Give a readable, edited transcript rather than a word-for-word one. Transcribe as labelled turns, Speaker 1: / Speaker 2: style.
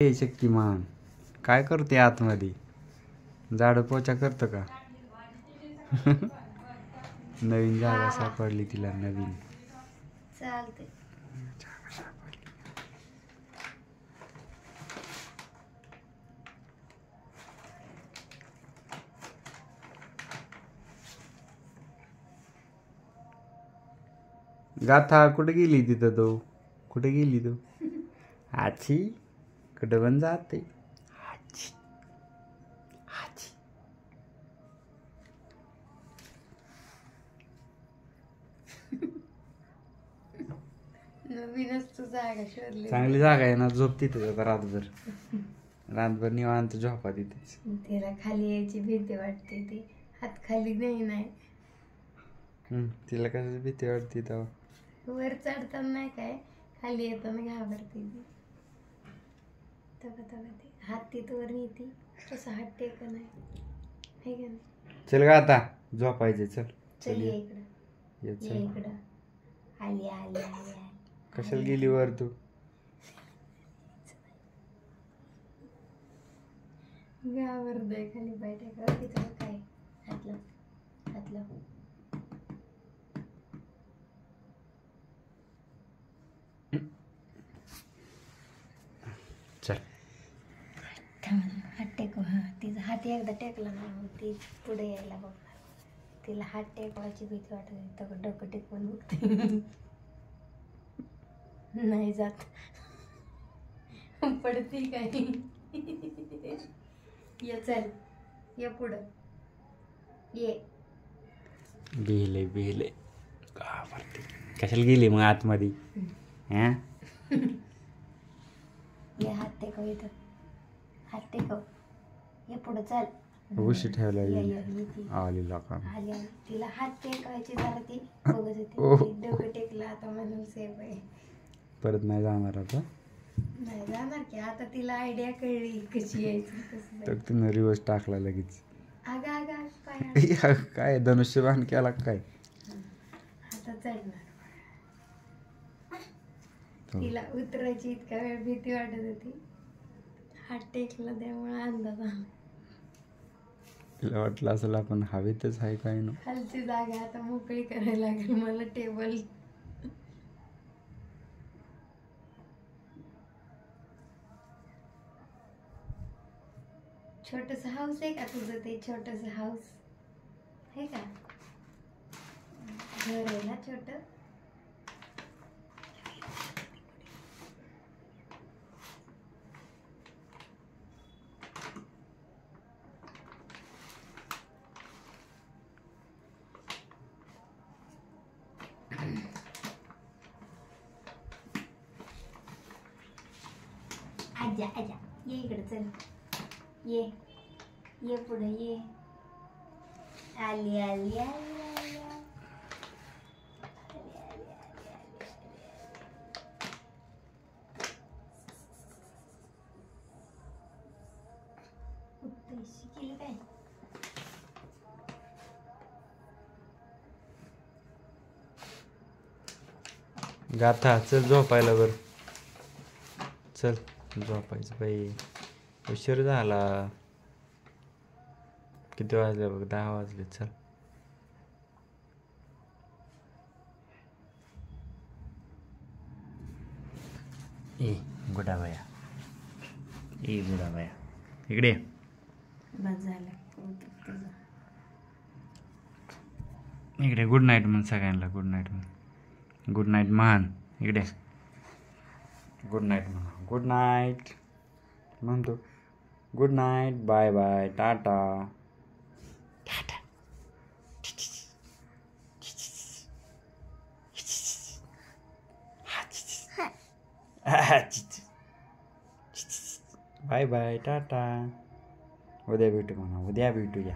Speaker 1: हे शक्तिमान काय करते आतमध्ये? झाडू पोछा करतं का? नवीन जागा सापडली तिला, नवीन
Speaker 2: चालते.
Speaker 1: जागा सापडली. गाथा कुठे गेली तिथं? तो कुठे गेली? तू आजी कुठं पण जाते. आजी आजी
Speaker 2: नवीनच तू जागा शोधली.
Speaker 1: चांगली जागा आहे ना, झोप तिथेच आता रातभर. रातभर निवांत झोपा तिथेच.
Speaker 2: तिला खाली यायची भीती वाटते. ती हात खाली नाही.
Speaker 1: तिला कशाची भीती वाटते तेव्हा?
Speaker 2: वर चढताना नाही काय, खाली येताना घाबरते ती. तका ती हात तिथं वर नेती, तसं हात टेक नाही हे का नाही.
Speaker 1: चल ग आता झोपायचे. चल
Speaker 2: चल ये इकडं,
Speaker 1: ये
Speaker 2: ये
Speaker 1: चल.
Speaker 2: इकडं. आली आली आली आली.
Speaker 1: कशाला गेली वर तू?
Speaker 2: घाबरतोय खाली पाय टाकावं. तिथं काय हात लाव, हात लाव.
Speaker 1: चल
Speaker 2: हात टेकव. हा तिचा हात एकदा टेकला ना ती पुढे यायला बघणार. तिला हात टेकवायची भीती वाटत. तर डोकं टेकवून बघते. नाही जात, पडती काही. ये चल, ये पुढं ये.
Speaker 1: बिहिले घाबरते. कशाला गेली मग आतमध्ये? हा
Speaker 2: ये हात टेकव. इथं हात टेकव. ये पुढं चल.
Speaker 1: उशी ठेवला आली लोका.
Speaker 2: आली आली. तिला हात टेकवायची जरा ती बघत होती. डोकं टेकलं आता म्हणून सेफ आहे.
Speaker 1: परत नाही जाणार आता.
Speaker 2: नाही जाणार की आता तिला आयडिया कळली कशी यायची कसं.
Speaker 1: तर तिनं रिवर्स टाकला लगेच.
Speaker 2: अगं पाय
Speaker 1: काय धनुष्यबाण केला काय?
Speaker 2: आता चढणार. तिला उतरायची इतका वेळ भीती वाटत होती. हात टेकला त्यामुळे अंदाज आला.
Speaker 1: तिला वाटलं असेल आपण हवेतच आहे काय ना.
Speaker 2: खालची जागा आता मोकळी करायला लागेल मला. टेबल छोटस हाऊस आहे का तुझं? ते छोटस हाऊस आहे का? घर आहे ना छोट? आजा आजा ये इकडे चल. ये पुढे ये. आली आली आली आली. शिकेल काय?
Speaker 1: गाथा चल झोपायला बर. चल झोपायचं बाई. उशीर झाला. किती वाजले बघ? 10 वाजले. चल ए गुडाबाया, ए गुडाबाया इकडे.
Speaker 2: बस झालं तुझं.
Speaker 1: इकडे गुड नाईट म्हण सगळ्यांना. गुड नाईट म्हण. गुड नाईट म्हण इकडे. गुड नाईट म्हणा. गुड नाईट म्हणतो. Good night. Bye bye. Tata tata. Bye bye. Tata. उद्या भेटू म्हणा. उद्या भेटूया.